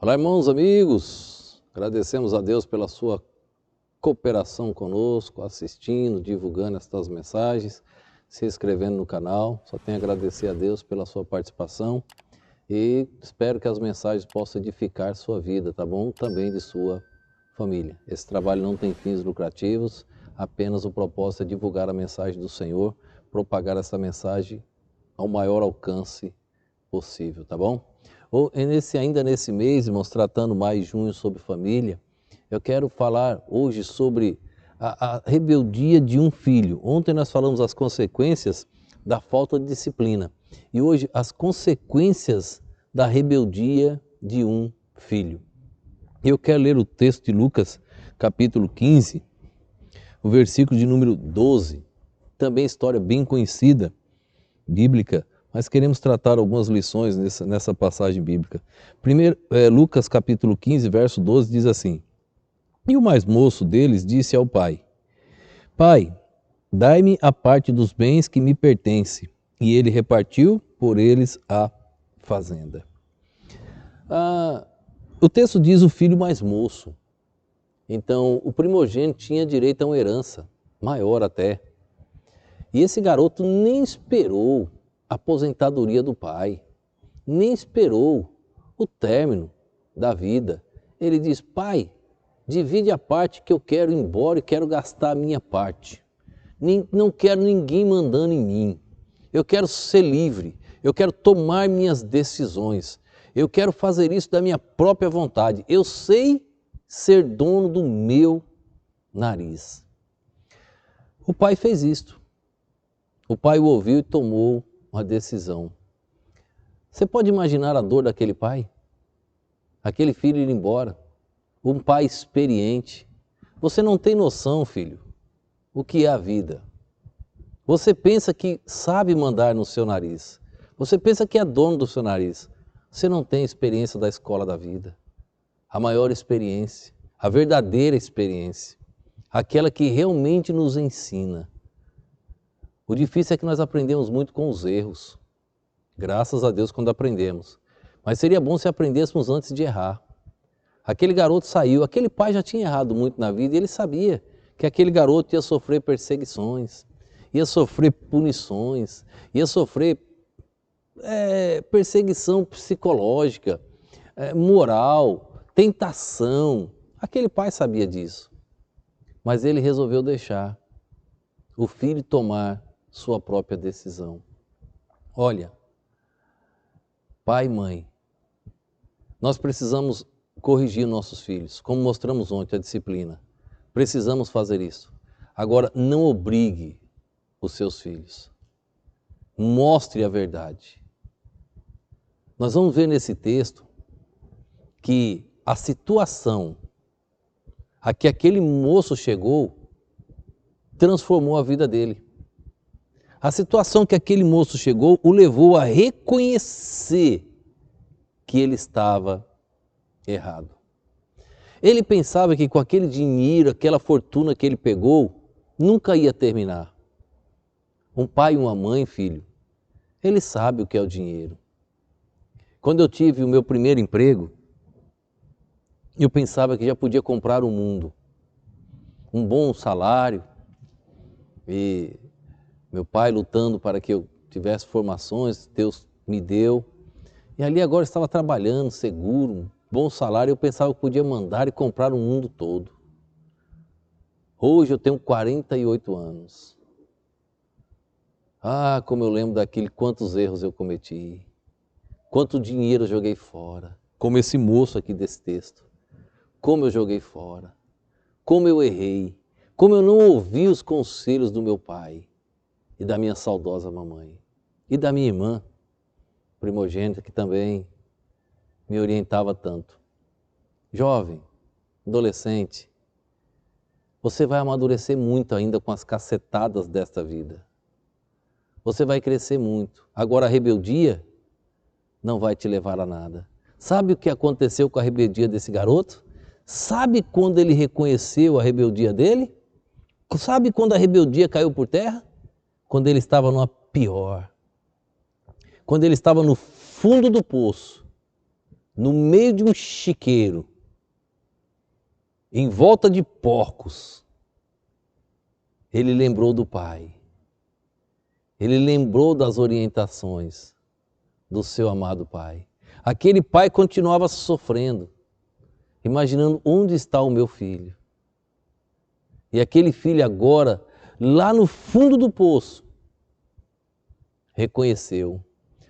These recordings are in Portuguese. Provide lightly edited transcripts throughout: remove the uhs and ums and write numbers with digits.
Olá, irmãos, amigos, agradecemos a Deus pela sua cooperação conosco, assistindo, divulgando estas mensagens, se inscrevendo no canal. Só tenho a agradecer a Deus pela sua participação e espero que as mensagens possam edificar sua vida, tá bom? Também de sua família. Esse trabalho não tem fins lucrativos, apenas o propósito é divulgar a mensagem do Senhor, propagar essa mensagem ao maior alcance possível, tá bom? Ainda nesse mês, irmãos, tratando mais junho sobre família, eu quero falar hoje sobre a rebeldia de um filho. Ontem nós falamos as consequências da falta de disciplina e hoje as consequências da rebeldia de um filho. Eu quero ler o texto de Lucas, capítulo 15, o versículo de número 12, também história bem conhecida, bíblica, mas queremos tratar algumas lições nessa passagem bíblica. Primeiro, Lucas capítulo 15, verso 12 diz assim: E o mais moço deles disse ao pai: Pai, dai-me a parte dos bens que me pertence. E ele repartiu por eles a fazenda. O texto diz o filho mais moço. Então, o primogênito tinha direito a uma herança, maior até. E esse garoto nem esperou a aposentadoria do pai, nem esperou o término da vida. Ele diz: Pai, divide a parte que eu quero ir embora e quero gastar a minha parte. Não quero ninguém mandando em mim. Eu quero ser livre, eu quero tomar minhas decisões. Eu quero fazer isso da minha própria vontade. Eu sei ser dono do meu nariz. O pai fez isto. O pai o ouviu e tomou uma decisão. Você pode imaginar a dor daquele pai? Aquele filho ir embora. Um pai experiente. Você não tem noção, filho, o que é a vida. Você pensa que sabe mandar no seu nariz. Você pensa que é dono do seu nariz. Você não tem experiência da escola da vida. A maior experiência, a verdadeira experiência. Aquela que realmente nos ensina. O difícil é que nós aprendemos muito com os erros. Graças a Deus quando aprendemos. Mas seria bom se aprendêssemos antes de errar. Aquele garoto saiu, aquele pai já tinha errado muito na vida e ele sabia que aquele garoto ia sofrer perseguições, ia sofrer punições, ia sofrer perseguição psicológica, moral, tentação. Aquele pai sabia disso. Mas ele resolveu deixar o filho tomar sua própria decisão. Olha, pai e mãe, nós precisamos corrigir nossos filhos, como mostramos ontem a disciplina. Precisamos fazer isso. Agora, não obrigue os seus filhos. Mostre a verdade. Nós vamos ver nesse texto que a situação a que aquele moço chegou transformou a vida dele. A situação que aquele moço chegou o levou a reconhecer que ele estava errado. Ele pensava que com aquele dinheiro, aquela fortuna que ele pegou, nunca ia terminar. Um pai e uma mãe, filho, ele sabe o que é o dinheiro. Quando eu tive o meu primeiro emprego, eu pensava que já podia comprar o mundo. Um bom salário e meu pai lutando para que eu tivesse formações, Deus me deu. E ali agora estava trabalhando, seguro, bom salário, eu pensava que podia mandar e comprar o mundo todo. Hoje eu tenho 48 anos. Como eu lembro daquele, quantos erros eu cometi, quanto dinheiro eu joguei fora, como esse moço aqui desse texto. Como eu joguei fora, como eu errei, como eu não ouvi os conselhos do meu pai e da minha saudosa mamãe e da minha irmã primogênita que também me orientava tanto. Jovem, adolescente, você vai amadurecer muito ainda com as cacetadas desta vida. Você vai crescer muito. Agora a rebeldia não vai te levar a nada. Sabe o que aconteceu com a rebeldia desse garoto? Sabe quando ele reconheceu a rebeldia dele? Sabe quando a rebeldia caiu por terra? Quando ele estava numa pior. Quando ele estava no fundo do poço. no meio de um chiqueiro, em volta de porcos, ele lembrou do pai. Ele lembrou das orientações do seu amado pai. Aquele pai continuava sofrendo, imaginando onde está o meu filho. E aquele filho agora, lá no fundo do poço, reconheceu.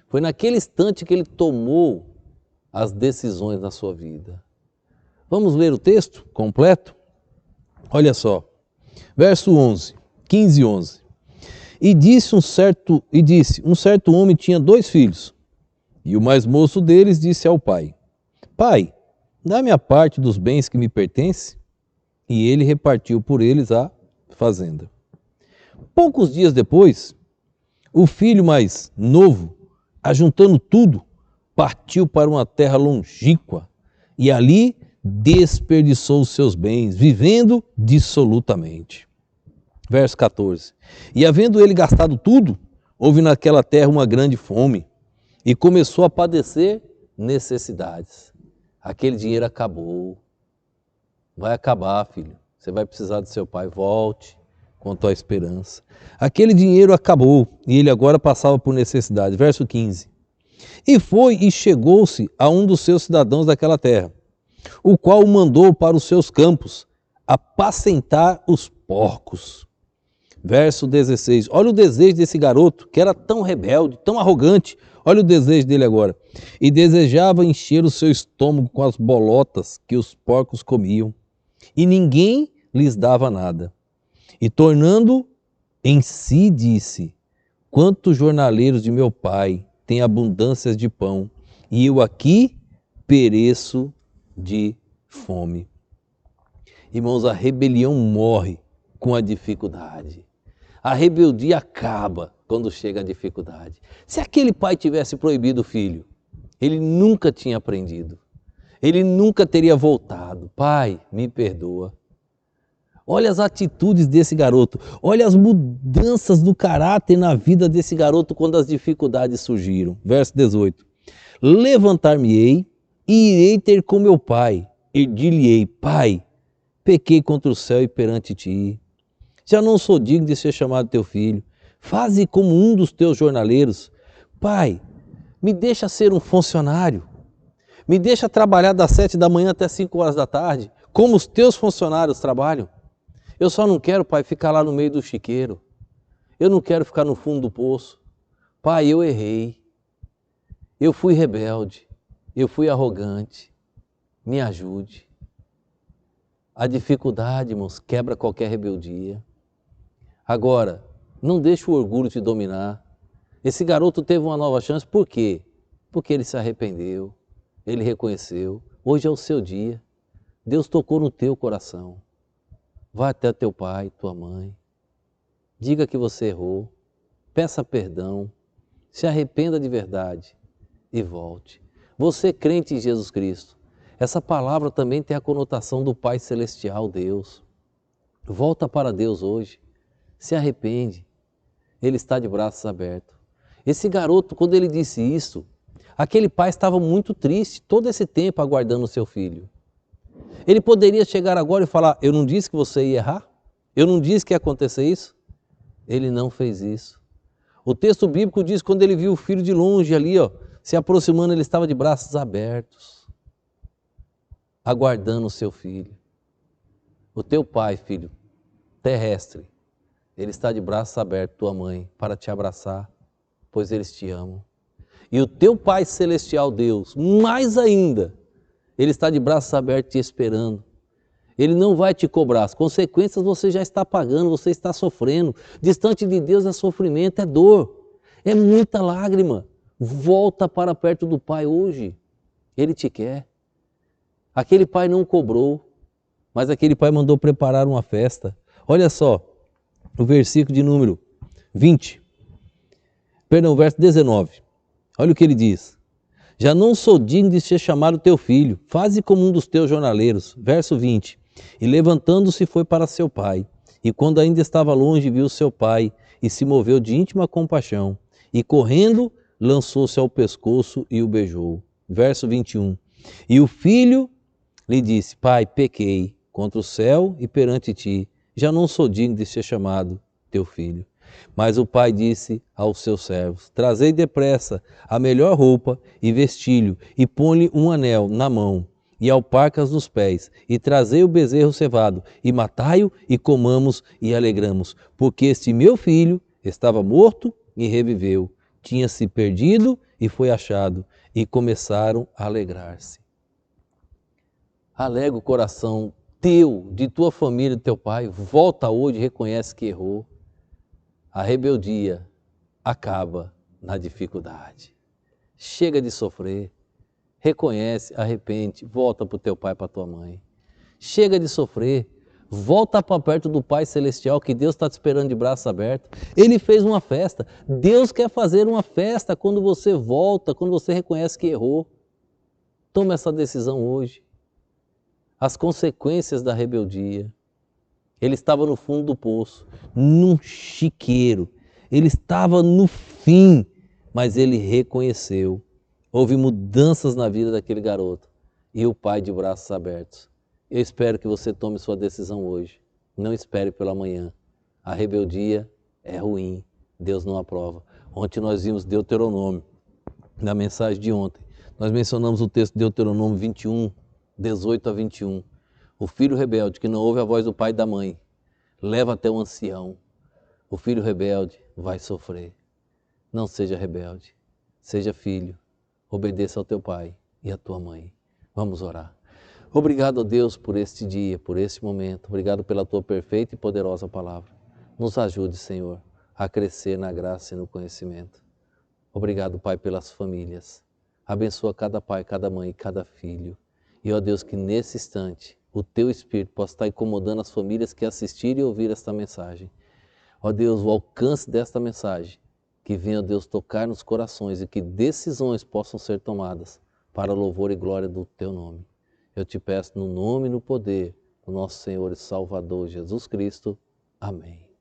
Foi naquele instante que ele tomou as decisões na sua vida. Vamos ler o texto completo? Olha só, verso 11, 15 e 11. E disse, um certo homem tinha 2 filhos, e o mais moço deles disse ao pai: Pai, dá-me a parte dos bens que me pertence. E ele repartiu por eles a fazenda. Poucos dias depois, o filho mais novo, ajuntando tudo, partiu para uma terra longínqua e ali desperdiçou os seus bens, vivendo dissolutamente. Verso 14. E havendo ele gastado tudo, houve naquela terra uma grande fome e começou a padecer necessidades. Aquele dinheiro acabou. Vai acabar, filho. Você vai precisar do seu pai. Volte com a tua esperança. Aquele dinheiro acabou e ele agora passava por necessidade. Verso 15. E foi e chegou-se a um dos seus cidadãos daquela terra, o qual o mandou para os seus campos apacentar os porcos. Verso 16. Olha o desejo desse garoto, que era tão rebelde, tão arrogante. Olha o desejo dele agora. E desejava encher o seu estômago com as bolotas que os porcos comiam. E ninguém lhes dava nada. E tornando em si, disse: Quantos jornaleiros de meu pai têm abundâncias de pão, e eu aqui pereço de fome. Irmãos, a rebelião morre com a dificuldade. A rebeldia acaba quando chega a dificuldade. Se aquele pai tivesse proibido o filho, ele nunca tinha aprendido. Ele nunca teria voltado. Pai, me perdoa. Olha as atitudes desse garoto. Olha as mudanças do caráter na vida desse garoto quando as dificuldades surgiram. Verso 18. Levantar-me-ei e irei ter com meu pai. E dir-lhe-ei: Pai, pequei contra o céu e perante ti. Já não sou digno de ser chamado teu filho. Faze como um dos teus jornaleiros. Pai, me deixa ser um funcionário. Me deixa trabalhar das 7 da manhã até 5 horas da tarde, como os teus funcionários trabalham. Eu só não quero, pai, ficar lá no meio do chiqueiro. Eu não quero ficar no fundo do poço. Pai, eu errei. Eu fui rebelde. Eu fui arrogante. Me ajude. A dificuldade, irmãos, quebra qualquer rebeldia. Agora, não deixe o orgulho te dominar. Esse garoto teve uma nova chance, por quê? Porque ele se arrependeu. Ele reconheceu, hoje é o seu dia. Deus tocou no teu coração. Vá até teu pai, tua mãe. Diga que você errou. Peça perdão. Se arrependa de verdade e volte. Você crente em Jesus Cristo. Essa palavra também tem a conotação do Pai Celestial, Deus. Volta para Deus hoje. Se arrepende. Ele está de braços abertos. Esse garoto, quando ele disse isso, aquele pai estava muito triste todo esse tempo aguardando o seu filho. Ele poderia chegar agora e falar: eu não disse que você ia errar? Eu não disse que ia acontecer isso? Ele não fez isso. O texto bíblico diz que quando ele viu o filho de longe ali, se aproximando, ele estava de braços abertos, aguardando o seu filho. O teu pai, filho, terrestre, ele está de braços abertos, tua mãe, para te abraçar, pois eles te amam. E o teu Pai Celestial, Deus, mais ainda, Ele está de braços abertos te esperando. Ele não vai te cobrar. As consequências você já está pagando, você está sofrendo. Distante de Deus é sofrimento, é dor, é muita lágrima. Volta para perto do Pai hoje. Ele te quer. Aquele pai não cobrou, mas aquele pai mandou preparar uma festa. Olha só, o versículo de número 20. Perdão, verso 19. Olha o que ele diz. Já não sou digno de ser chamado teu filho. Faze como um dos teus jornaleiros. Verso 20. E levantando-se foi para seu pai. E quando ainda estava longe, viu seu pai e se moveu de íntima compaixão. E correndo, lançou-se ao pescoço e o beijou. Verso 21. E o filho lhe disse: Pai, pequei contra o céu e perante ti, já não sou digno de ser chamado teu filho. Mas o pai disse aos seus servos: Trazei depressa a melhor roupa e vestilho, e põe-lhe um anel na mão e alparcas nos pés, e trazei o bezerro cevado, e matai-o, e comamos e alegramos, porque este meu filho estava morto e reviveu, tinha se perdido e foi achado, e começaram a alegrar-se. Alega o coração teu, de tua família, do teu pai, volta hoje e reconhece que errou. A rebeldia acaba na dificuldade. Chega de sofrer, reconhece, arrepende, volta para o teu pai, para a tua mãe. Chega de sofrer, volta para perto do Pai Celestial, que Deus está te esperando de braços abertos. Ele fez uma festa. Deus quer fazer uma festa quando você volta, quando você reconhece que errou. Toma essa decisão hoje. As consequências da rebeldia. Ele estava no fundo do poço, num chiqueiro. Ele estava no fim, mas ele reconheceu. Houve mudanças na vida daquele garoto. E o pai de braços abertos. Eu espero que você tome sua decisão hoje. Não espere pela manhã. A rebeldia é ruim. Deus não aprova. Ontem nós vimos Deuteronômio. Na mensagem de ontem, nós mencionamos o texto de Deuteronômio 21, 18 a 21. O filho rebelde que não ouve a voz do pai e da mãe, leva até o ancião. O filho rebelde vai sofrer. Não seja rebelde. Seja filho. Obedeça ao teu pai e à tua mãe. Vamos orar. Obrigado a Deus por este dia, por este momento. Obrigado pela tua perfeita e poderosa palavra. Nos ajude, Senhor, a crescer na graça e no conhecimento. Obrigado, Pai, pelas famílias. Abençoa cada pai, cada mãe e cada filho. E, ó Deus, que nesse instante o teu Espírito possa estar incomodando as famílias que assistirem e ouvirem esta mensagem. Ó Deus, o alcance desta mensagem, que venha, ó Deus, tocar nos corações e que decisões possam ser tomadas para a louvor e glória do teu nome. Eu te peço no nome e no poder do nosso Senhor e Salvador Jesus Cristo. Amém.